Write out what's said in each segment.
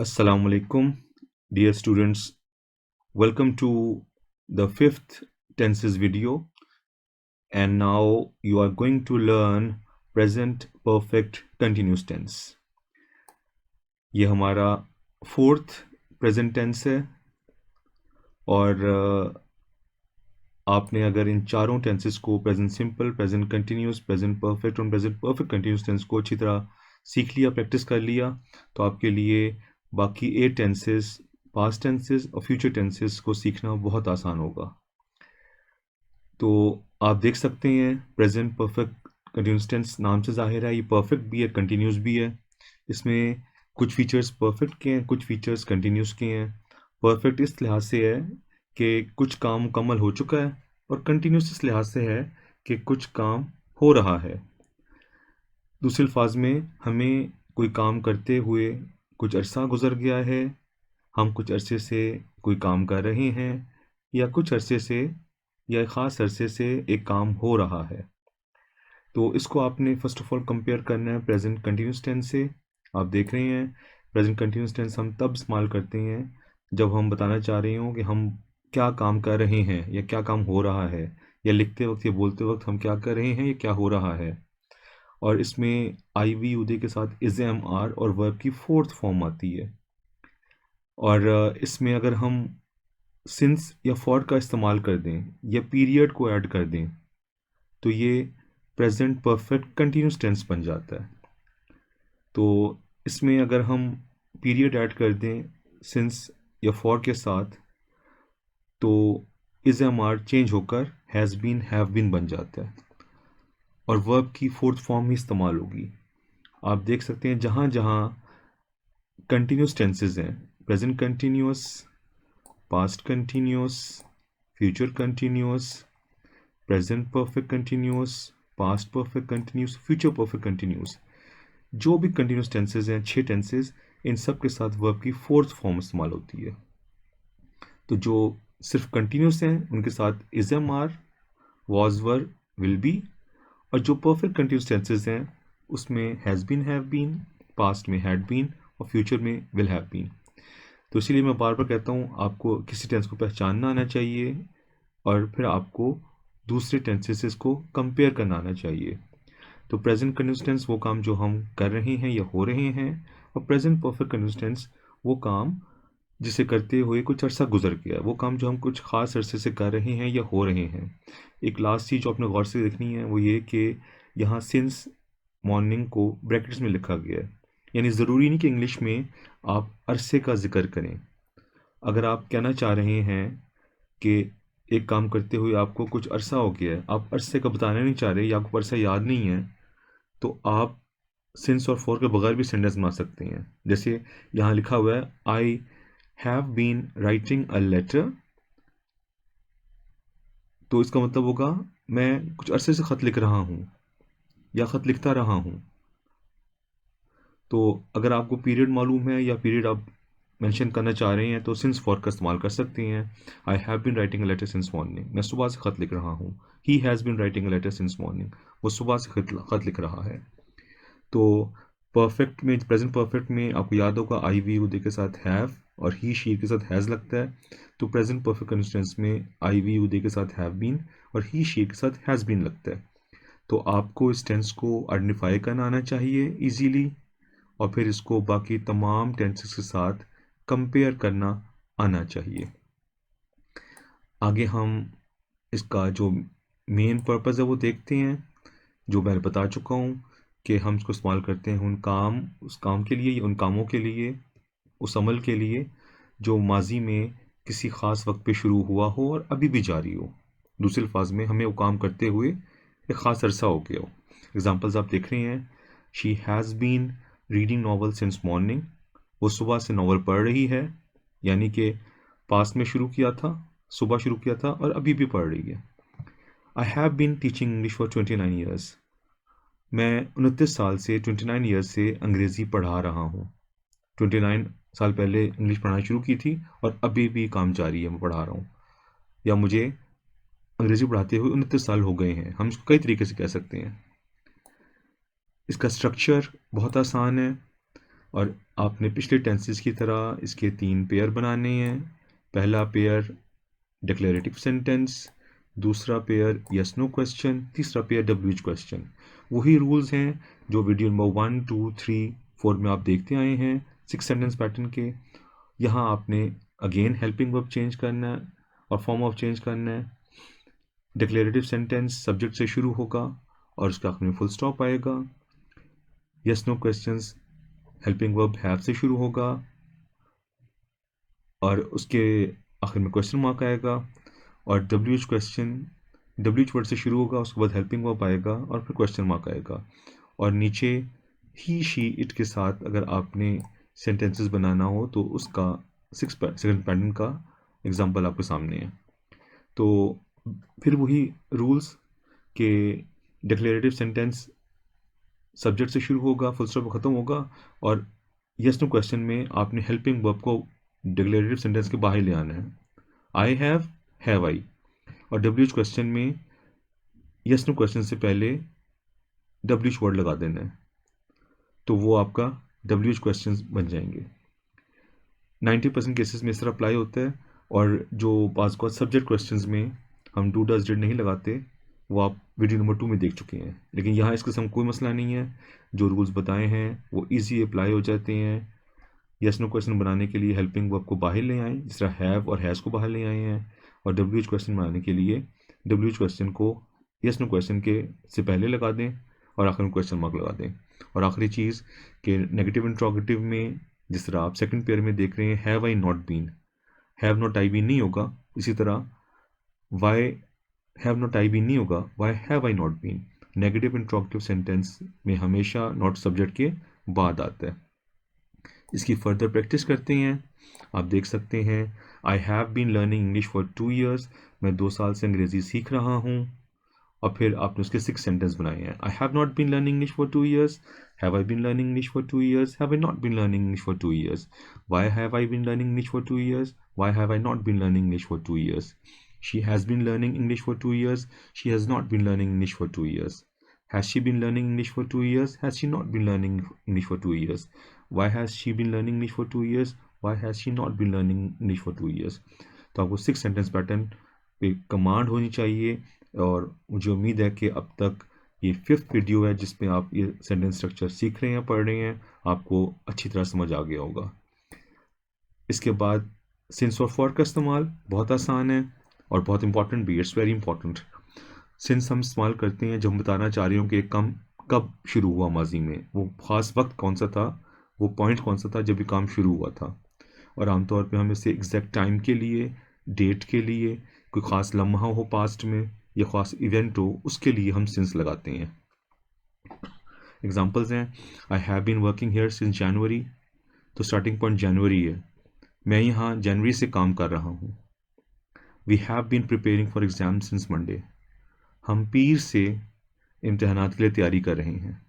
Assalamu alaikum, dear students. Welcome to the fifth tenses video, and now you are going to learn present perfect continuous tense. ये हमारा fourth present tense है और आपने अगर इन चारों tenses को present simple, present continuous, present perfect और present perfect continuous tense को अच्छी तरह सीख लिया, प्रैक्टिस कर लिया, तो आपके लिए बाकी 8 टेंसेस, पास्ट टेंसेस और फ्यूचर टेंसेस को सीखना बहुत आसान होगा। तो आप देख सकते हैं प्रेजेंट परफेक्ट कंटिन्यूस टेंस नाम से जाहिर है ये परफेक्ट भी है, कंटिन्यूस भी है। इसमें कुछ फीचर्स परफेक्ट के हैं, कुछ फीचर्स कंटिन्यूस के हैं। परफेक्ट इस लिहाज से है कि कुछ काम मुकम्मल हो चुका है, और कंटिन्यूस इस लिहाज से है कि कुछ काम हो रहा है। दूसरे अल्फाज में हमें कोई काम करते हुए कुछ अरसा गुजर गया है, हम कुछ अरसे से कोई काम कर रहे हैं, या कुछ अरसे से या ख़ास अरसे से एक काम हो रहा है। तो इसको आपने फ़र्स्ट ऑफ ऑल कंपेयर करना है प्रेजेंट कंटिन्यूस टेंस से। आप देख रहे हैं प्रेजेंट कंटिन्यूस टेंस हम तब इस्तेमाल करते हैं जब हम बताना चाह रहे हों कि हम क्या काम कर रहे हैं या क्या काम हो रहा है, या लिखते वक्त या बोलते वक्त हम क्या कर रहे हैं या क्या हो रहा है। और इसमें आई वी उदय के साथ इज एम आर और वर्ब की फोर्थ फॉर्म आती है। और इसमें अगर हम सिंस या फॉर का इस्तेमाल कर दें या पीरियड को ऐड कर दें तो ये प्रेजेंट परफेक्ट कंटिन्यूस टेंस बन जाता है। तो इसमें अगर हम पीरियड ऐड कर दें सिंस या फॉर के साथ तो इज एम आर चेंज होकर हैज़ बीन, हैव बीन बन जाता है, और वर्ब की फोर्थ फॉर्म ही इस्तेमाल होगी। आप देख सकते हैं जहाँ जहाँ कंटिन्यूस टेंसेज हैं, present continuous, past continuous, future continuous, present perfect continuous, past perfect continuous, future perfect continuous, जो भी कंटिन्यूस टेंसेज हैं 6 टेंसेज, इन सब के साथ वर्ब की फोर्थ फॉर्म इस्तेमाल होती है। तो जो सिर्फ कंटिन्यूस हैं उनके साथ is am are, was were, will be, और जो परफेक्ट कंटिन्यूस टेंसेज हैं उसमें has been, have been, past में हैड बीन और फ्यूचर में विल हैव बीन। तो इसीलिए मैं बार बार कहता हूँ आपको किसी टेंस को पहचानना आना चाहिए और फिर आपको दूसरे टेंसेस को कंपेयर करना आना चाहिए। तो प्रेजेंट कंटिन्यूस टेंस वो काम जो हम कर रहे हैं या हो रहे हैं, और प्रेजेंट परफेक्ट कंटिन्यूस टेंस वो काम जिसे करते हुए कुछ अरसा गुजर गया, वो काम जो हम कुछ ख़ास अरसे से कर रहे हैं या हो रहे हैं। एक लास्ट चीज़ जो आपने गौर से देखनी है वो ये कि यहाँ सिंस मॉर्निंग को ब्रैकेट्स में लिखा गया है, यानी ज़रूरी नहीं कि इंग्लिश में आप अरसे का जिक्र करें। अगर आप कहना चाह रहे हैं कि एक काम करते हुए आपको कुछ अरसा हो गया है, आप अरसे का बताना नहीं चाह रहे या आपको अरसा याद नहीं है, तो आप सिंस और फॉर के बगैर भी सेंटेंस बना सकते हैं। जैसे यहाँ लिखा हुआ है I have been writing a letter, तो इसका मतलब होगा मैं कुछ अरसे से ख़त लिख रहा हूँ या ख़त लिखता रहा हूँ। तो अगर आपको पीरियड मालूम है या पीरियड आप मेंशन करना चाह रहे हैं तो सिंस फॉर का इस्तेमाल कर सकते हैं। I have been writing a letter since morning, मैं सुबह से ख़त लिख रहा हूँ। He has been writing a letter since morning, वो सुबह से ख़त लिख रहा है। तो परफेक्ट में, प्रेजेंट परफेक्ट में आपको याद होगा आई वी उदय के साथ हैव और ही शी के साथ हैज़ लगता है। तो प्रेजेंट परफेक्ट कंटीन्यूअस में आई वी उदय के साथ हैव बीन और ही शी के साथ हैज़ बीन लगता है। तो आपको इस टेंस को आइडेंटिफाई करना आना चाहिए इजीली, और फिर इसको बाकी तमाम टेंसेस के साथ कंपेयर करना आना चाहिए। आगे हम इसका जो मेन पर्पस है वो देखते हैं, जो मैं बता चुका हूँ कि हम इसको इस्तेमाल करते हैं उस काम के लिए, उन कामों के लिए, उस अमल के लिए जो माजी में किसी ख़ास वक्त पे शुरू हुआ हो और अभी भी जारी हो। दूसरे अल्फाज में हमें वो काम करते हुए एक ख़ास अरसा हो गया हो। एग्जाम्पल्स आप देख रहे हैं, she has been reading novel since morning, वो सुबह से नावल पढ़ रही है, यानी कि पास्ट में शुरू किया था, सुबह शुरू किया था और अभी भी पढ़ रही है। I have been teaching English for 29 years, मैं 29 साल से 29 ईयर्स से अंग्रेज़ी पढ़ा रहा हूँ। 29 साल पहले इंग्लिश पढ़ाना शुरू की थी और अभी भी काम जारी है, मैं पढ़ा रहा हूँ। या मुझे अंग्रेज़ी पढ़ाते हुए 29 साल हो गए हैं, हम इसको कई तरीके से कह सकते हैं। इसका स्ट्रक्चर बहुत आसान है। और आपने पिछले टेंसेस की तरह इसके 3 पेयर बनाने हैं। पहला पेयर डिक्लेरेटिव सेंटेंस, दूसरा पेयर यस नो क्वेश्चन, तीसरा पेयर डब्ल्यूएच क्वेश्चन। वही रूल्स हैं जो वीडियो नंबर 1, 2, 3, 4 में आप देखते आए हैं 6 सेंटेंस पैटर्न के। यहाँ आपने अगेन हेल्पिंग वर्ब चेंज करना है और फॉर्म ऑफ चेंज करना है। डिक्लेरेटिव सेंटेंस सब्जेक्ट से शुरू होगा और उसका आखिर में फुल स्टॉप आएगा। Yes no questions helping verb have से शुरू होगा और उसके आखिर में क्वेश्चन मार्क आएगा। और डब्ल्यूएच क्वेश्चन डब्ल्यूएच वर्ड से शुरू होगा, उसके बाद हेल्पिंग वर्ब आएगा और फिर क्वेश्चन मार्क आएगा। और नीचे ही शी इट के साथ अगर आपने सेंटेंसेस बनाना हो तो उसका 6 सेकंड पैटर्न का एग्जांपल आपके सामने है। तो फिर वही रूल्स के डिक्लेरेटिव सेंटेंस सब्जेक्ट से शुरू होगा, फुल स्टॉप ख़त्म होगा, और यस नो क्वेश्चन में आपने हेल्पिंग वर्ब को डिक्लेरेटिव सेंटेंस के बाहर ले आना है। I have I. और डब्ल्यूएच क्वेश्चन में यस नो क्वेश्चन से पहले डब्ल्यूएच वर्ड लगा देना है, तो वो आपका डब्ल्यूएच क्वेश्चन बन जाएंगे। 90% केसेस में इस तरह अप्लाई होता है। और जो पास को सब्जेक्ट क्वेश्चंस में हम डू डज डिड नहीं लगाते, वो आप वीडियो नंबर 2 में देख चुके हैं। लेकिन यहाँ इस किस्म कोई मसला नहीं है, जो रूल्स बताए हैं वो इजी अप्लाई हो जाते हैं। यस नो क्वेश्चन बनाने के लिए हेल्पिंग वर्ब को बाहर ले आएँ, जिस तरह हैव और हैज़ को बाहर ले आए हैं। और डब्ल्यूएच क्वेश्चन बनाने के लिए डब्ल्यूएच क्वेश्चन को यस नो क्वेश्चन के से पहले लगा दें और आखिर में क्वेश्चन मार्क लगा दें। और आखिरी चीज़ कि नेगेटिव इंट्रोगेटिव में जिस तरह आप सेकंड पेयर में देख रहे हैं have I not been, have not I been नहीं होगा। इसी तरह why have not I been नहीं होगा, why have I not been. Negative interrogative sentence में हमेशा नॉट सब्जेक्ट के बाद आता है। इसकी फर्दर प्रैक्टिस करते हैं। आप देख सकते हैं I have been learning English for 2 years, मैं 2 साल से अंग्रेज़ी सीख रहा हूँ। और फिर आपने उसके 6 सेंटेंस बनाए हैं। I have not been learning English for 2 years, have I been learning English for 2 years, have I not been learning English for 2 years, why have I been learning English for 2 years, why have I not been learning English for 2 years, she has been learning English for 2 years, she has not been learning English for 2 years, has she been learning English for 2 years, has she not been learning English for 2 years, why has she been learning English for 2 years, why has she not been learning English for 2 years। तो आपको 6 sentence pattern पे command होनी चाहिए। और मुझे उम्मीद है कि अब तक ये 5th वीडियो है जिसमें आप ये सेंटेंस स्ट्रक्चर सीख रहे हैं, पढ़ रहे हैं, आपको अच्छी तरह समझ आ गया होगा। इसके बाद सिंस और फॉर का इस्तेमाल बहुत आसान है और बहुत इंपॉर्टेंट भी, इट्स वेरी इंपॉर्टेंट। सिंस हम इस्तेमाल करते हैं जब हम बताना चाह रहे हो कि काम कब शुरू हुआ माजी में, वो ख़ास वक्त कौन सा था, वो पॉइंट कौन सा था जब ये काम शुरू हुआ था। और आमतौर पे हम इसे एग्जैक्ट टाइम के लिए, डेट के लिए, कोई ख़ास लम्हा हो पास्ट में या ख़ास इवेंट हो, उसके लिए हम सिंस लगाते हैं। एग्जांपल्स हैं I have been working here since January, तो स्टार्टिंग पॉइंट जनवरी है, मैं यहाँ जनवरी से काम कर रहा हूँ। We have been preparing for exam since Monday, हम पीर से इम्तहानात के लिए तैयारी कर रहे हैं।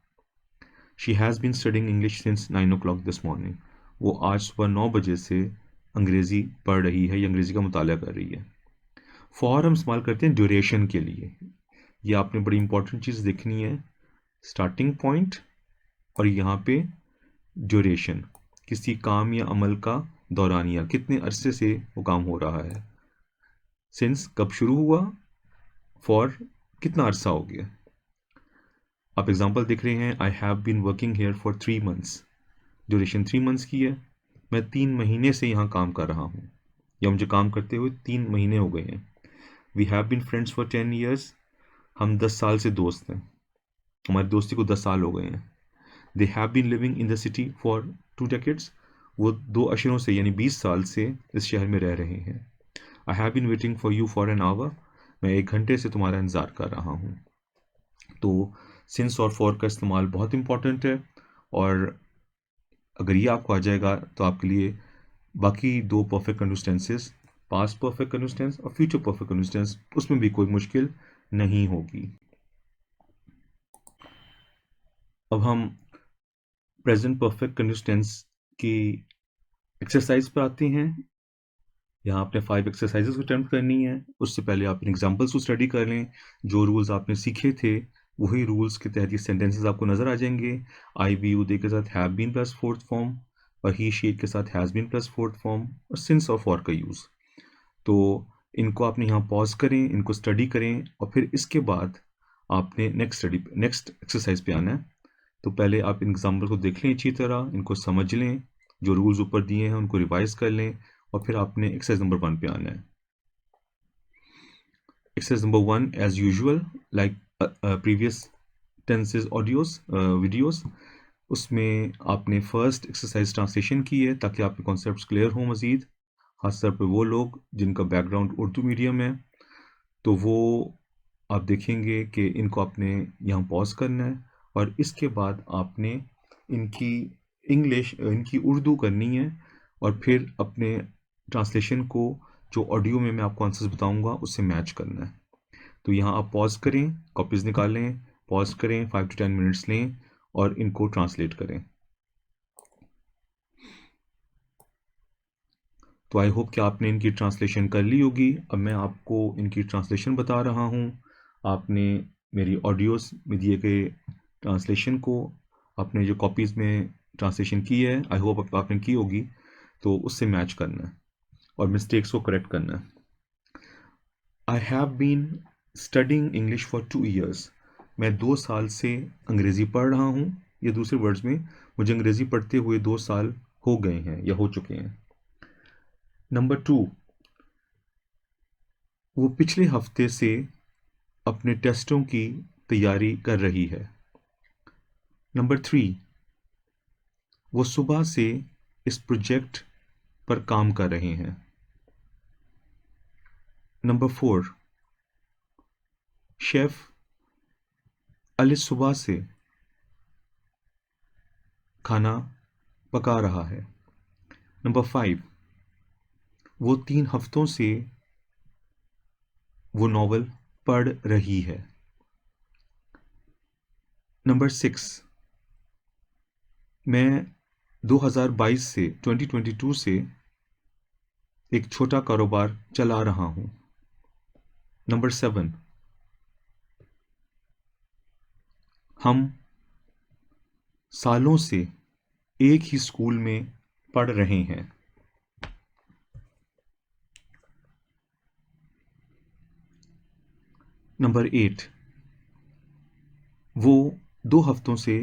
She has been studying English since 9 o'clock this morning, वो आज सुबह 9 बजे से अंग्रेज़ी पढ़ रही है या अंग्रेज़ी का मुताला कर रही है। फॉर हम इस्तेमाल करते हैं ड्यूरेशन के लिए। ये आपने बड़ी इंपॉर्टेंट चीज़ देखनी है, स्टार्टिंग पॉइंट और यहाँ पे ड्यूरेशन, किसी काम या अमल का दौरानिया, कितने अरसे से वो काम हो रहा है। सिंस कब शुरू हुआ, फॉर कितना अरसा हो गया। आप एग्जांपल देख रहे हैं I have been working here for 3 months, duration 3 months की है, मैं 3 महीने से यहाँ काम कर रहा हूँ या मुझे काम करते हुए 3 महीने हो गए हैं। We have been friends for 10 years, हम 10 साल से दोस्त हैं, हमारी दोस्ती को 10 साल हो गए हैं। They have been living in the city for 2 decades, वो 2 अशरों से यानी 20 साल से इस शहर में रह रहे हैं। I have been waiting for you for an hour, मैं 1 घंटे से तुम्हारा इंतज़ार कर रहा हूँ। तो सिंस और फॉर का इस्तेमाल बहुत इंपॉर्टेंट है, और अगर ये आपको आ जाएगा तो आपके लिए बाकी 2 perfect continuous tenses, past perfect continuous tense और फ्यूचर परफेक्ट कंटिन्यूअस टेंस, उसमें भी कोई मुश्किल नहीं होगी। अब हम प्रेजेंट परफेक्ट कंटिन्यूअस टेंस की एक्सरसाइज पर आते हैं। यहाँ आपने 5 एक्सरसाइजेस को अटेम्प्ट करनी है। उससे पहले आप इन एग्जाम्पल्स को स्टडी कर लें, जो रूल्स आपने सीखे थे वही रूल्स के तहत ये सेंटेंसेस आपको नज़र आ जाएंगे। आई वी यू दे के साथ have been plus fourth form, और ही शी के साथ has been plus fourth form, और सिंस और फॉर का यूज़। तो इनको आपने यहाँ पॉज करें, इनको स्टडी करें, और फिर इसके बाद आपने नेक्स्ट एक्सरसाइज पे आना है। तो पहले आप इन एग्जाम्पल को देख लें अच्छी तरह, इनको समझ लें, जो रूल्स ऊपर दिए हैं उनको रिवाइज कर लें, और फिर आपने एक्सरसाइज नंबर 1 पे आना है। Exercise number 1 as usual like previous tenses audios videos, उसमें आपने फर्स्ट एक्सरसाइज ट्रांसलेशन की है ताकि आपके कॉन्सेप्ट्स क्लियर हों मज़ीद, खासतौर पर वो लोग जिनका बैकग्राउंड उर्दू मीडियम है। तो वो आप देखेंगे कि इनको आपने यहाँ पॉज करना है, और इसके बाद आपने इनकी इनकी उर्दू करनी है, और फिर अपने ट्रांसलेशन को जो ऑडियो में मैं आपको आंसर्स बताऊंगा उससे मैच करना है। तो यहाँ आप पॉज करें, कॉपीज़ निकालें, पॉज करें, 5 to 10 मिनट्स लें और इनको ट्रांसलेट करें। तो आई होप कि आपने इनकी ट्रांसलेशन कर ली होगी। अब मैं आपको इनकी ट्रांसलेशन बता रहा हूँ। आपने मेरी ऑडियोज़ में दिए गए ट्रांसलेशन को आपने जो कॉपीज़ में ट्रांसलेशन की है, आई होप आपने की होगी, तो उससे मैच करना है और मिस्टेक्स को करेक्ट करना है। I have been studying English for 2 years। मैं 2 साल से अंग्रेज़ी पढ़ रहा हूँ। या दूसरे वर्ड्स में, मुझे अंग्रेज़ी पढ़ते हुए 2 साल हो गए हैं या हो चुके हैं। नंबर 2, वो पिछले हफ्ते से अपने टेस्टों की तैयारी कर रही है। नंबर 3, वो सुबह से इस प्रोजेक्ट पर काम कर रहे हैं। नंबर 4, शेफ अली सुबह से खाना पका रहा है। नंबर 5, वो 3 हफ्तों से वो नॉवल पढ़ रही है। नंबर 6, मैं 2022 से 2022 से एक छोटा कारोबार चला रहा हूँ। नंबर 7, हम सालों से एक ही स्कूल में पढ़ रहे हैं। नंबर 8, वो 2 हफ्तों से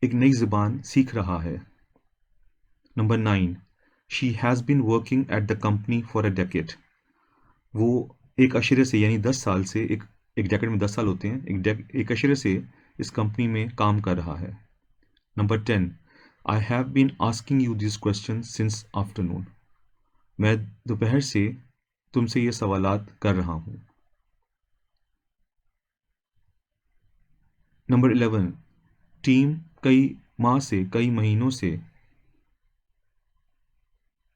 एक नई ज़बान सीख रहा है। Number 9, she has been working at the company for a decade. वो एक अशरे से, यानी 10 साल से, एक डेकेड में 10 साल होते हैं, एक अशरे से इस कंपनी में काम कर रहा है। Number 10, I have been asking you this question since afternoon. मैं दोपहर से तुमसे ये सवालात कर रहा हूँ। नंबर 11, टीम कई महीनों से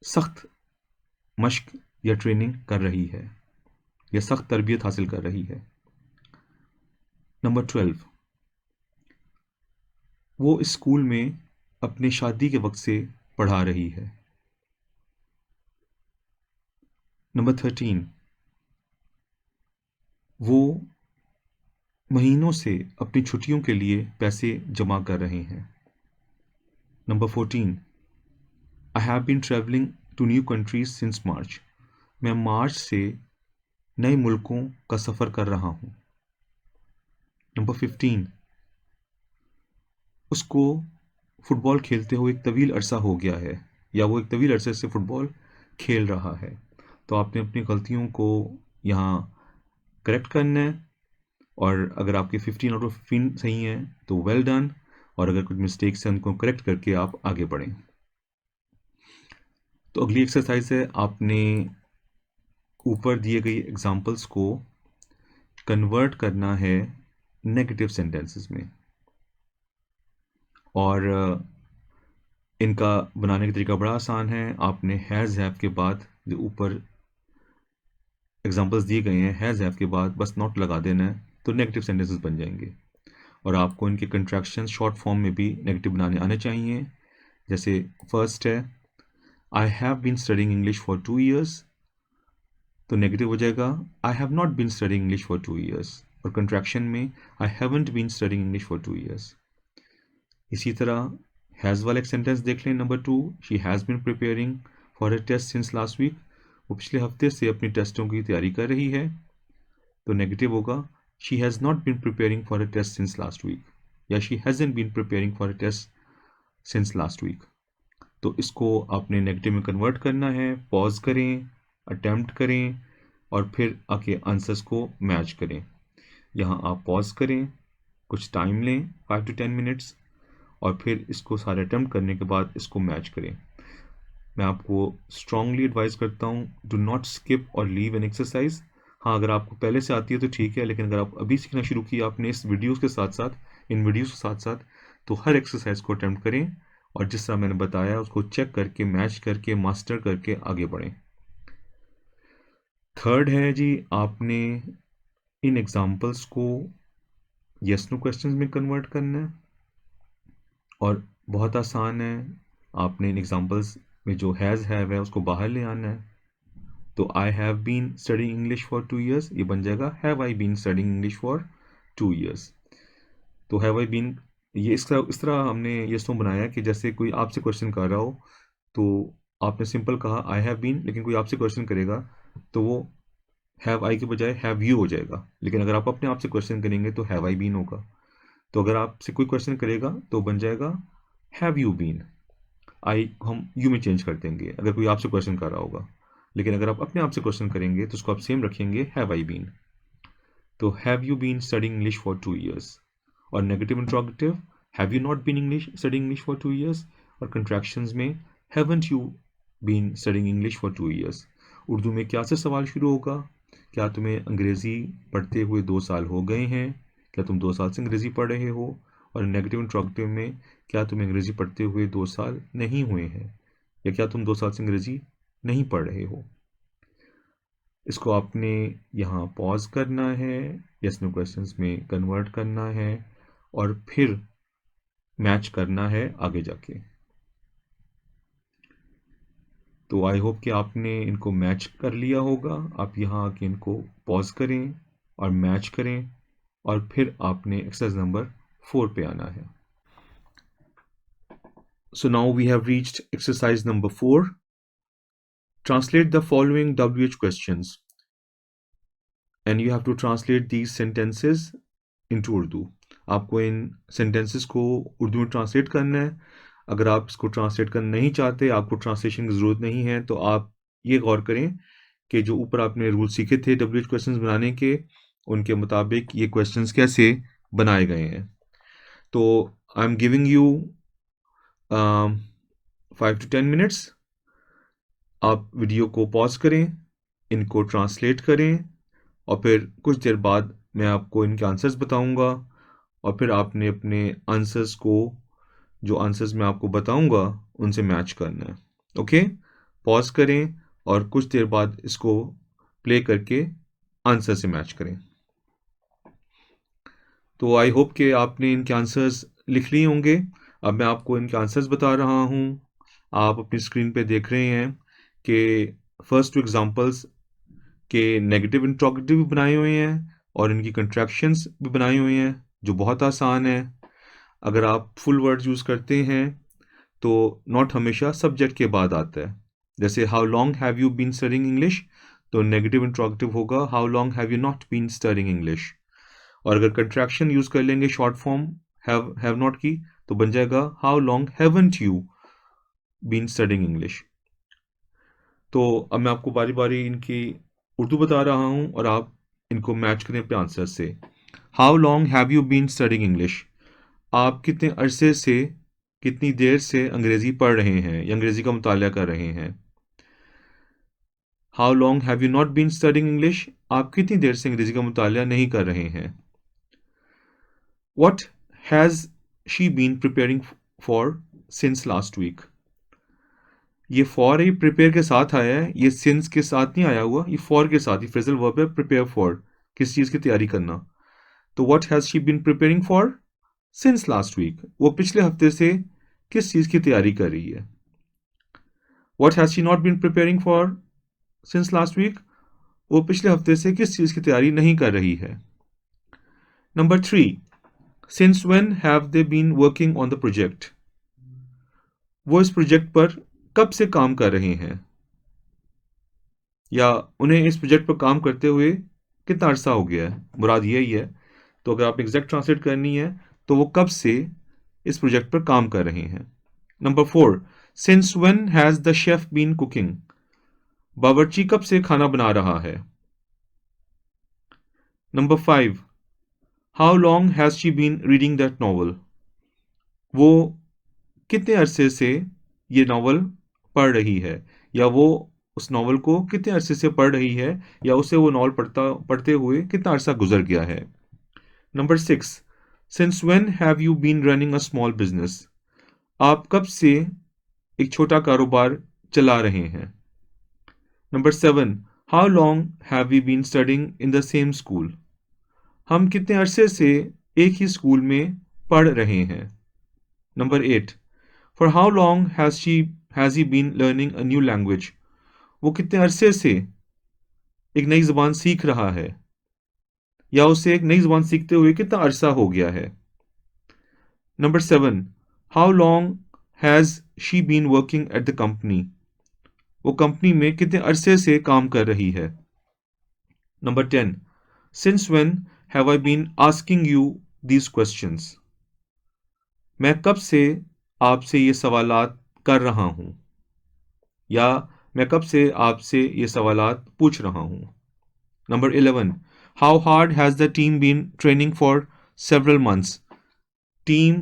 सख्त मश्क या ट्रेनिंग कर रही है या सख्त तरबियत हासिल कर रही है। नंबर 12, वो इस स्कूल में अपने शादी के वक्त से पढ़ा रही है। नंबर 13, वो महीनों से अपनी छुट्टियों के लिए पैसे जमा कर रहे हैं। Number 14, I have been travelling to new countries since March. मैं मार्च से नए मुल्कों का सफ़र कर रहा हूँ। नंबर 15, उसको फुटबॉल खेलते हुए एक तवील अरसा हो गया है, या वो एक तवील अरसे से फुटबॉल खेल रहा है। तो आपने अपनी गलतियों को यहाँ करेक्ट करना है, और अगर आपके 15 आउट ऑफ 15 सही हैं तो वेल डन, और अगर कुछ मिस्टेक्स हैं उनको करेक्ट करके आप आगे बढ़ें। तो अगली एक्सरसाइज है, आपने ऊपर दिए गई एग्जांपल्स को कन्वर्ट करना है नेगेटिव सेंटेंसेस में, और इनका बनाने का तरीका बड़ा आसान है। आपने हैज़ हैव के बाद जो ऊपर एग्जांपल्स दिए गए हैं, हैज़ हैव के बाद बस नॉट लगा देना है, तो नेगेटिव सेंटेंसेस बन जाएंगे। और आपको इनके कंट्रैक्शन शॉर्ट फॉर्म में भी नेगेटिव बनाने आने चाहिए। जैसे फर्स्ट है, I have been studying English for 2 years, तो नेगेटिव हो जाएगा, I have not been studying English for 2 years। और कंट्रैक्शन में I haven't been studying English for 2 years। इसी तरह हैज़ वाला एक सेंटेंस देख लें, number 2, she has been preparing for a test since last week. वो पिछले हफ्ते से अपनी टेस्टों की तैयारी कर रही है, तो नेगेटिव होगा she has not been preparing for a test since last week, या she hasn't been preparing for a test since last week. तो इसको आपने नेगेटिव में कन्वर्ट करना है, पॉज करें, अटेम्प्ट करें और फिर आके आंसर्स को मैच करें। यहाँ आप पॉज करें, कुछ टाइम लें 5 to 10 मिनट्स, और फिर इसको सारे अटेम्प्ट करने के बाद इसको मैच करें। मैं आपको स्ट्रांगली एडवाइस करता हूँ, डू नॉट स्किप और लीव एन एक्सरसाइज। हाँ, अगर आपको पहले से आती है तो ठीक है, लेकिन अगर आप अभी सीखना शुरू किया आपने इस वीडियोस के साथ साथ, इन वीडियोस के साथ साथ, तो हर एक्सरसाइज को अटेम्प्ट करें और जिस तरह मैंने बताया उसको चेक करके, मैच करके, मास्टर करके आगे बढ़ें। थर्ड है जी, आपने इन एग्जाम्पल्स को यस नो क्वेश्चंस में कन्वर्ट करना है, और बहुत आसान है। आपने इन एग्जाम्पल्स में जो हैज़ है उसको बाहर ले आना है। तो I have been studying English for 2 years, ये बन जाएगा have I been studying English for 2 years। तो हैव आई बीन, ये इस तरह हमने ये सो बनाया कि जैसे कोई आपसे क्वेश्चन कर रहा हो तो आपने सिंपल कहा आई हैव बीन, लेकिन कोई आपसे क्वेश्चन करेगा तो वो हैव आई के बजाय हैव यू हो जाएगा। लेकिन अगर आप अपने आप से क्वेश्चन करेंगे तो हैव आई बीन होगा। तो अगर आपसे कोई क्वेश्चन करेगा तो बन जाएगा हैव यू बीन, आई हम यू में चेंज कर देंगे अगर कोई आपसे क्वेश्चन कर रहा होगा। लेकिन अगर आप अपने आप से क्वेश्चन करेंगे तो उसको आप सेम रखेंगे हैव आई बीन। तो have you been studying English for 2 years, और negative interrogative have you not been English studying English for 2 years, और कंट्रैक्शंस में haven't you been studying English for 2 years। Urdu में क्या से सवाल शुरू होगा, क्या तुम्हें अंग्रेज़ी पढ़ते हुए 2 साल हो गए हैं, क्या तुम 2 साल से अंग्रेज़ी पढ़ रहे हो। और नेगेटिव इंट्रोगेटिव में क्या तुम्हें अंग्रेज़ी पढ़ते हुए 2 साल नहीं हुए हैं, या क्या तुम 2 साल से अंग्रेज़ी नहीं पढ़ रहे हो। इसको आपने यहाँ पॉज करना है, यस नो क्वेश्चंस में कन्वर्ट करना है और फिर मैच करना है आगे जाके। तो आई होप कि आपने इनको मैच कर लिया होगा। आप यहाँ आके इनको पॉज करें और मैच करें और फिर आपने एक्सरसाइज नंबर 4 पे आना है। So now we have reached exercise number 4. Translate the following WH questions and you have to translate these sentences into Urdu. आपको इन sentences को उर्दू में ट्रांसलेट करना है। अगर आप इसको ट्रांसलेट करना नहीं चाहते, आपको ट्रांसलेशन की ज़रूरत नहीं है, तो आप ये गौर करें कि जो ऊपर आपने रूल सीखे थे WH क्वेश्चंस बनाने के, उनके मुताबिक ये क्वेश्चंस कैसे बनाए गए हैं। तो I am giving you 5 to 10 minutes. आप वीडियो को पॉज करें, इनको ट्रांसलेट करें और फिर कुछ देर बाद मैं आपको इनके आंसर्स बताऊंगा और फिर आपने अपने आंसर्स को, जो आंसर्स मैं आपको बताऊंगा, उनसे मैच करना है। ओके, पॉज करें और कुछ देर बाद इसको प्ले करके आंसर से मैच करें। तो आई होप कि आपने इनके आंसर्स लिख लिए होंगे। अब मैं आपको इनके आंसर्स बता रहा हूँ। आप अपनी स्क्रीन पे देख रहे हैं कि फर्स्ट 2 एग्जांपल्स के नेगेटिव इंट्रोगेटिव भी बनाए हुए हैं और इनकी कंट्रैक्शंस भी बनाई हुई हैं, जो बहुत आसान है। अगर आप फुल वर्ड यूज़ करते हैं तो नॉट हमेशा सब्जेक्ट के बाद आता है। जैसे how long have you been studying English, तो नेगेटिव इंट्रोगेटिव होगा how long have you not been studying English. और अगर कंट्रैक्शन यूज़ कर लेंगे शॉर्ट फॉर्म हैव नॉट की, तो बन जाएगा how long haven't you been studying English. तो अब मैं आपको बारी बारी इनकी उर्दू बता रहा हूँ और आप इनको मैच करें अपने आंसर से। How long have you been studying English, आप कितने अरसे से, कितनी देर से अंग्रेज़ी पढ़ रहे हैं या अंग्रेज़ी का मुताला कर रहे हैं। How long have you not been studying English, आप कितनी देर से अंग्रेज़ी का मुताला नहीं कर रहे हैं। What has she been preparing for since last week, ये फॉर ही प्रिपेयर के साथ आया है, ये सिंस के साथ नहीं आया हुआ, ये फॉर के साथ, ये फ्रेजल वर्ब है प्रिपेयर फॉर, किस चीज़ की तैयारी करना। तो what has she been preparing for since last week, वो पिछले हफ्ते से किस चीज़ की तैयारी कर रही है। What has she not been preparing for since last week, वो पिछले हफ्ते से किस चीज़ की तैयारी नहीं कर रही है। Number 3, since when have they been working on the project? वो इस प्रोजेक्ट पर कब से काम कर रहे हैं, या उन्हें इस प्रोजेक्ट पर काम करते हुए कितना अरसा हो गया है, मुराद यही है। तो अगर आप एग्जैक्ट ट्रांसलेट करनी है तो वो कब से इस प्रोजेक्ट पर काम कर रहे हैं। Number 4, since when has the chef been cooking, बावर्ची कब से खाना बना रहा है। Number 5, how long has she been reading that novel, वो कितने अरसे से ये नॉवल पढ़ रही है, या वो उस नॉवल को कितने अरसे से पढ़ रही है, या उसे वो नॉवल पढ़ते हुए कितना अरसा गुजर गया है। Number 6, since when have you been running a small business, आप कब से एक छोटा कारोबार चला रहे हैं। Number 7, how long have we been studying in the same school, हम कितने अरसे से एक ही स्कूल में पढ़ रहे हैं। Number 8, for how long has he been learning a new language, वो कितने अरसे से एक नई ज़बान सीख रहा है, या उसे एक नई ज़बान सीखते हुए कितना अरसा हो गया है। Number 7, how long has she been working at the company, वो कंपनी में कितने अरसे से काम कर रही है। Number 10, since when have I been asking you these questions, मैं कब से आपसे ये सवालात कर रहा हूं, या मैं कब से आपसे ये सवालात पूछ रहा हूं। Number 11, how hard has the team been training for several months, team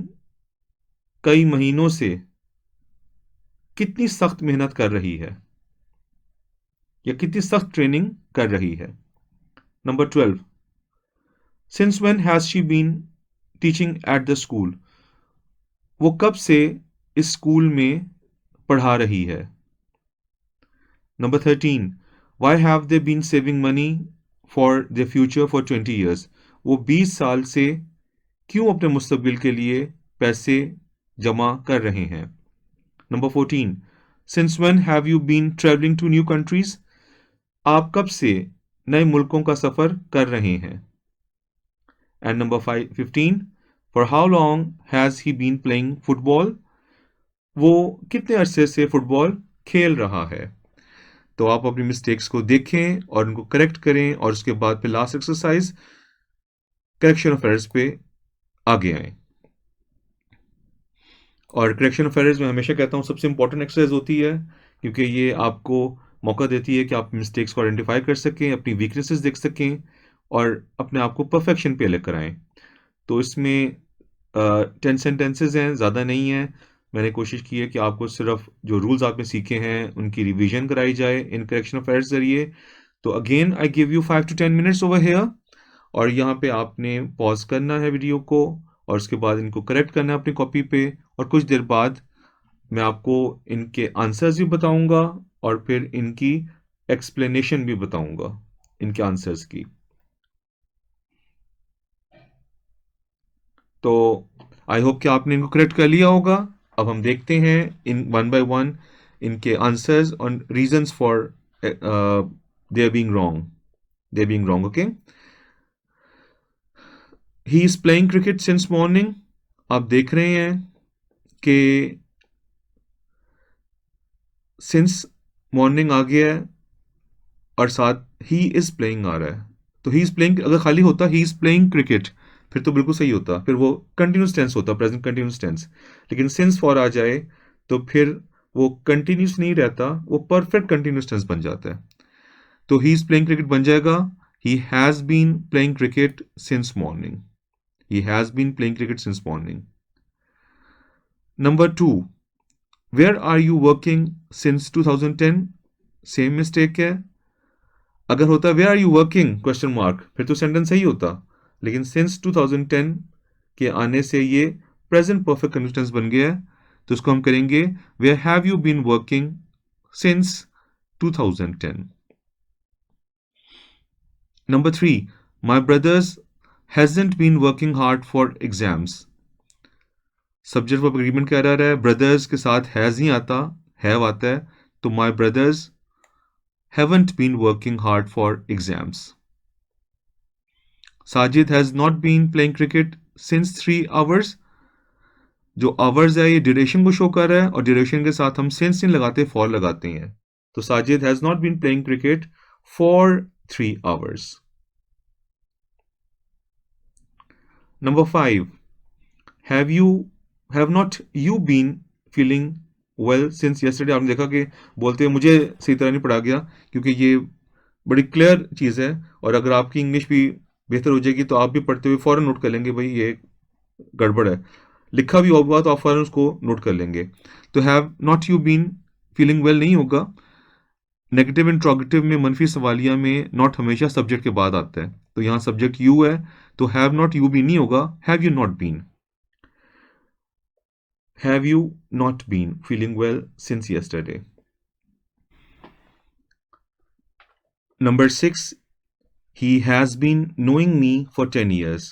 कई महीनों से कितनी सख्त मेहनत कर रही है, या कितनी सख्त ट्रेनिंग कर रही है। Number 12, since when has she been teaching at the school, वो कब से इस स्कूल में पढ़ा रही है। Number 13, why have they been saving money for the future for 20 years, वो 20 साल से क्यों अपने मुस्तकबिल के लिए पैसे जमा कर रहे हैं। Number 14, since when have you been travelling to new countries, आप कब से नए मुल्कों का सफ़र कर रहे हैं। And number 15, for how long has he been playing football, वो कितने अरसे से फुटबॉल खेल रहा है। तो आप अपनी मिस्टेक्स को देखें और उनको करेक्ट करें, और उसके बाद फिर last exercise correction of errors पे आगे आएं। और करेक्शन ऑफ एरर्स में हमेशा कहता हूँ सबसे इंपॉर्टेंट एक्सरसाइज होती है, क्योंकि ये आपको मौका देती है कि आप मिस्टेक्स को आइडेंटिफाई कर सकें, अपनी वीकनेसेस देख सकें, और अपने आप को परफेक्शन पे लेकर आएँ। तो इसमें 10 सेंटेंसेज हैं, ज़्यादा नहीं है। मैंने कोशिश की है कि आपको सिर्फ जो रूल्स आपने सीखे हैं उनकी रिवीजन कराई जाए इन करेक्शन ऑफ एरर्स जरिए। तो again I give you 5 to 10 minutes over here, और यहाँ पे आपने पॉज करना है वीडियो को, और उसके बाद इनको करेक्ट करना है अपनी कॉपी पे, और कुछ देर बाद मैं आपको इनके आंसर्स भी बताऊंगा, और फिर इनकी एक्सप्लेनेशन भी बताऊंगा इनके आंसर्स की। तो आई होप कि आपने इनको करेक्ट कर लिया होगा। अब हम देखते हैं इन वन बाय वन इनके आंसर्स और reasons for they being wrong. Okay, he is playing cricket since morning, आप देख रहे हैं कि सिंस मॉर्निंग आ गया है और साथ ही इज प्लेइंग आ रहा है। तो ही इज प्लेइंग अगर खाली होता ही इज प्लेइंग क्रिकेट, फिर तो बिल्कुल सही होता, फिर वो कंटिन्यूस टेंस होता, प्रेजेंट कंटिन्यूस टेंस। लेकिन सिंस फॉर आ जाए तो फिर वो कंटिन्यूस नहीं रहता, वो परफेक्ट कंटिन्यूस टेंस बन जाता है। तो ही इज प्लेइंग क्रिकेट बन जाएगा he has been playing cricket since morning. He has been playing cricket since morning. Number 2, where are you working since 2010, same mistake है। अगर होता where are you working question mark, फिर तो sentence सही होता, लेकिन सिंस 2010 के आने से ये प्रेजेंट परफेक्ट कंडीशंस बन गया है। तो इसको हम करेंगे where have you been working since 2010। Number 3, my brothers hasn't been working hard for exams. Subject of agreement क्या रहा है, ब्रदर्स के साथ हैज नहीं आता, हैव आता है। तो my brothers haven't been working hard for exams. Sajid has not been playing cricket since 3 hours। जो आवर्स है ये ड्यूरेशन को शो कर रहा है और ड्यूरेशन के साथ हम सिंस नहीं लगाते, फॉर लगाते हैं। तो Sajid has not been playing cricket for 3 hours। Number 5, have not you been feeling well since yesterday. आपने देखा कि बोलते हैं मुझे सही तरह नहीं पढ़ा गया, क्योंकि ये बड़ी क्लियर चीज़ है, और अगर आपकी इंग्लिश भी बेहतर हो जाएगी तो आप भी पढ़ते हुए फ़ौरन नोट कर लेंगे भाई ये गड़बड़ है। लिखा भी होगा तो आप फ़ौरन उसको नोट कर लेंगे। तो have not you been feeling well नहीं होगा। नेगेटिव इंट्रोगेटिव में, मनफी सवालिया में, नॉट हमेशा सब्जेक्ट के बाद आता है। तो यहाँ सब्जेक्ट यू है, तो हैव नॉट यू बीन नहीं होगा, have you not been. Have you not been feeling well since yesterday. Number 6, he has been knowing me for 10 years।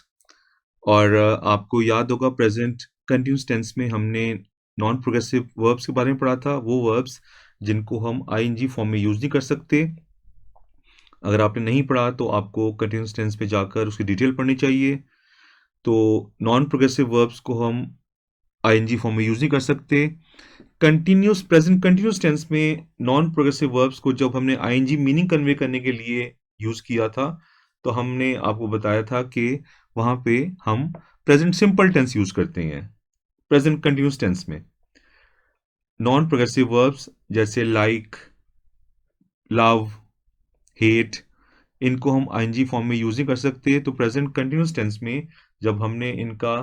और आपको याद होगा प्रेजेंट कंटिन्यूस टेंस में हमने नॉन प्रोग्रेसिव वर्ब्स के बारे में पढ़ा था, वो वर्ब्स जिनको हम आईएनजी फॉर्म में यूज़ नहीं कर सकते। अगर आपने नहीं पढ़ा तो आपको कंटिन्यूस टेंस पे जाकर उसकी डिटेल पढ़नी चाहिए। तो नॉन प्रोग्रेसिव वर्ब्स को हम आईएनजी फॉर्म में यूज़ नहीं कर सकते। कंटिन्यूस प्रेजेंट कंटिन्यूस टेंस में नॉन प्रोग्रेसिव वर्ब्स को जब हमने आईएनजी मीनिंग कन्वे करने के लिए यूज़ किया था, तो हमने आपको बताया था कि वहाँ पे हम प्रेजेंट सिंपल टेंस यूज़ करते हैं प्रेजेंट कंटिन्यूस टेंस में। नॉन प्रोग्रेसिव वर्ब्स जैसे लाइक, लव, हेट, इनको हम आईएनजी फॉर्म में यूज़ नहीं कर सकते। तो प्रेजेंट कंटिन्यूस टेंस में जब हमने इनका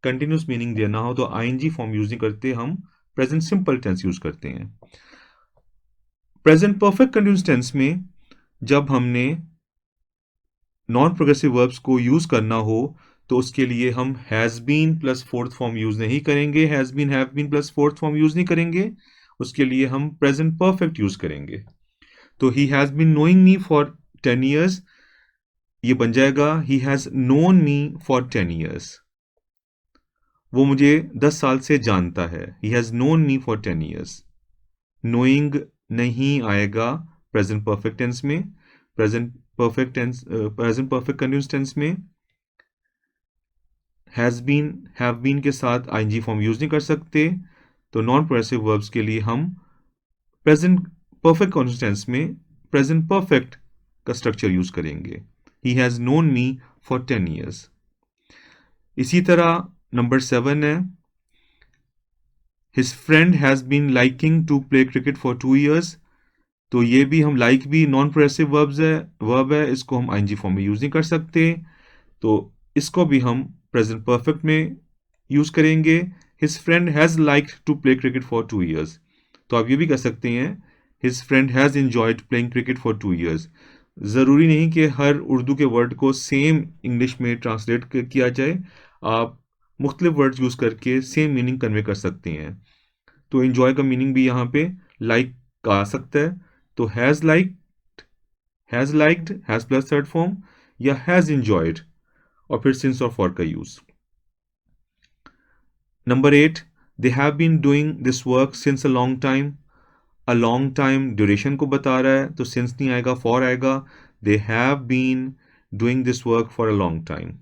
कंटिन्यूस मीनिंग देना हो तो आईएनजी फॉर्म यूज़ नहीं करते, हम प्रेजेंट सिंपल टेंस यूज़ करते हैं। प्रेजेंट परफेक्ट कंटिन्यूस टेंस में जब हमने नॉन प्रोग्रेसिव वर्ब्स को यूज़ करना हो तो उसके लिए हम has been plus fourth form use नहीं करेंगे, has been, have been plus fourth form use नहीं करेंगे। उसके लिए हम प्रेजेंट परफेक्ट यूज़ करेंगे। तो he has been knowing me for 10 years, ये बन जाएगा he has known me for 10 years। वो मुझे 10 साल से जानता है। He has known me for 10 years। Knowing नहीं आएगा प्रेजेंट परफेक्ट टेंस में। Present perfect tense, present perfect continuous tense में हैज़ बीन, हैव बीन के साथ आईएनजी फॉर्म यूज़ नहीं कर सकते। तो नॉन प्रोग्रेसिव वर्ब्स के लिए हम प्रेजेंट परफेक्ट कंटिन्यूअस टेंस में प्रेजेंट परफेक्ट का स्ट्रक्चर यूज़ करेंगे। He has known me for 10 years। इसी तरह नंबर 7 है, his friend has been liking to play cricket for 2 years। तो ये भी हम लाइक भी नॉन प्रोग्रेसिव वर्ब है, इसको हम आईएनजी फॉर्म में यूज़ नहीं कर सकते। तो इसको भी हम प्रेजेंट परफेक्ट में यूज़ करेंगे। His friend has liked to play cricket for 2 years। तो आप ये भी कह सकते हैं his friend has enjoyed playing cricket for 2 years। ज़रूरी नहीं कि हर उर्दू के वर्ड को सेम इंग्लिश में ट्रांसलेट किया जाए, आप मुख्तलिफ वर्ड्स यूज़ करके सेम मीनिंग कन्वे कर सकते हैं। तो इन्जॉय का मीनिंग भी यहाँ पे लाइक का आ सकता है। तो has liked, has plus third form, या हैज़ इंजॉयड और फिर सिंस और फॉर का use. Number 8, they have been doing this work since a long time. A long time duration को बता रहा है, तो सिंस नहीं आएगा, फॉर आएगा। They have been doing this work for a long time.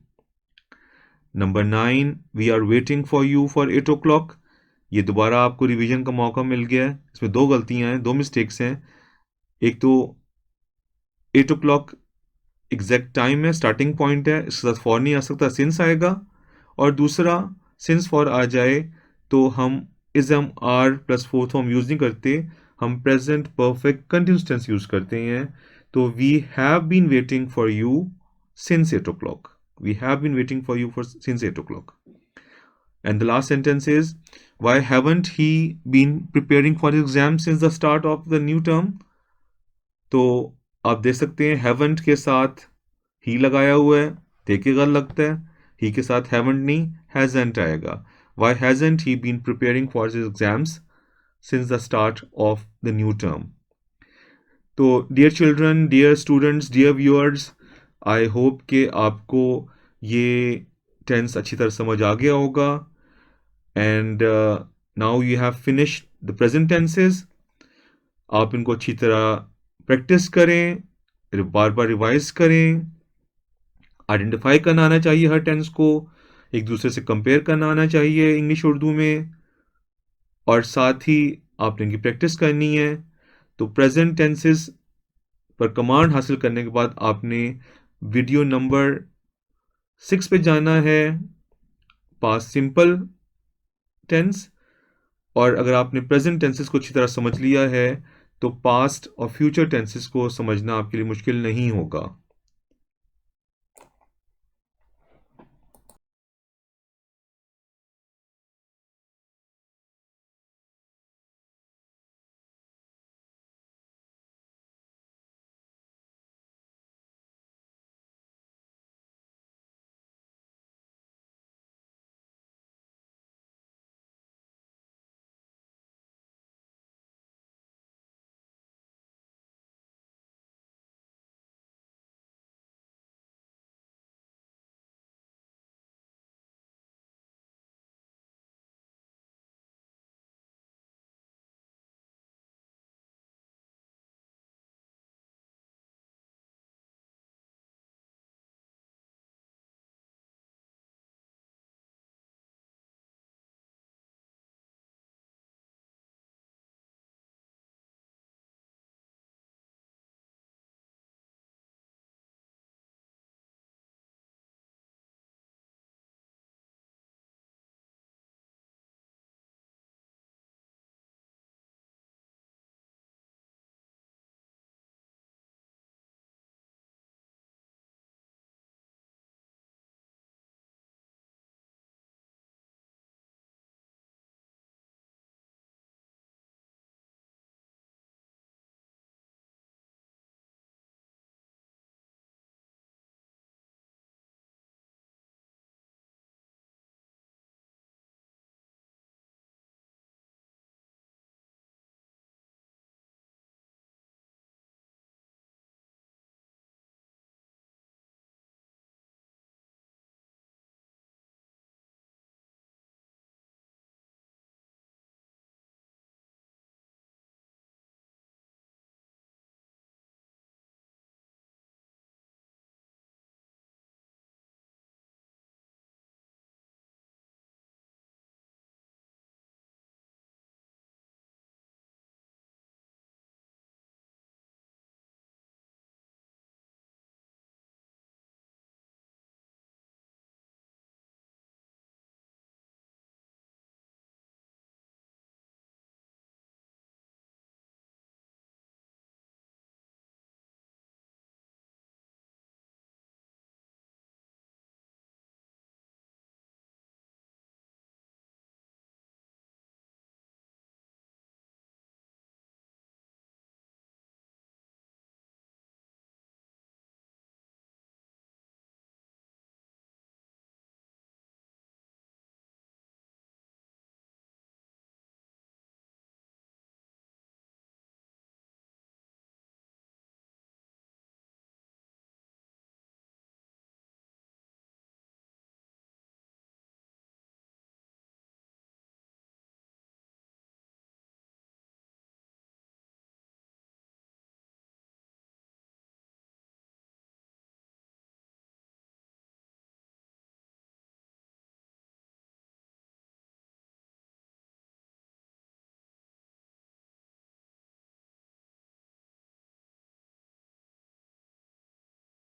Number 9, we are waiting for you for 8 o'clock। ये दोबारा आपको रिवीजन का मौका मिल गया है। इसमें 2 गलतियां हैं, 2 मिस्टेक्स हैं। एक तो 8 o'clock एग्जैक्ट टाइम है, स्टार्टिंग पॉइंट है, इसके साथ फॉर नहीं आ सकता, सिंस आएगा। और दूसरा, सिंस फॉर आ जाए तो हम is am are plus fourth form use नहीं करते, हम present perfect continuous tense use करते हैं। तो we have been waiting for you since 8 o'clock। We have been waiting for you for since 8 o'clock। And the last sentence is, why haven't he been preparing for his exam since the start of the new term? तो आप देख सकते हैं haven't के साथ ही लगाया हुआ है, देखिए गलत लगता है। ही के साथ haven't नहीं, hasn't आएगा। Why hasn't he been preparing for his exams since the start of the new term? तो dear children, dear students, dear viewers, I hope कि आपको ये टेंस अच्छी तरह समझ आ गया होगा। And now you have finished the present tenses. आप इनको अच्छी तरह प्रैक्टिस करें, बार बार रिवाइज करें, आइडेंटिफाई करना आना चाहिए हर टेंस को, एक दूसरे से कंपेयर करना आना चाहिए इंग्लिश उर्दू में, और साथ ही आपने इनकी प्रैक्टिस करनी है। तो प्रेजेंट टेंसेस पर कमांड हासिल करने के बाद आपने वीडियो नंबर 6 पे जाना है, पास्ट सिंपल टेंस। और अगर आपने प्रेजेंट टेंसेस को अच्छी तरह समझ लिया है तो पास्ट और फ्यूचर टेंसेस को समझना आपके लिए मुश्किल नहीं होगा।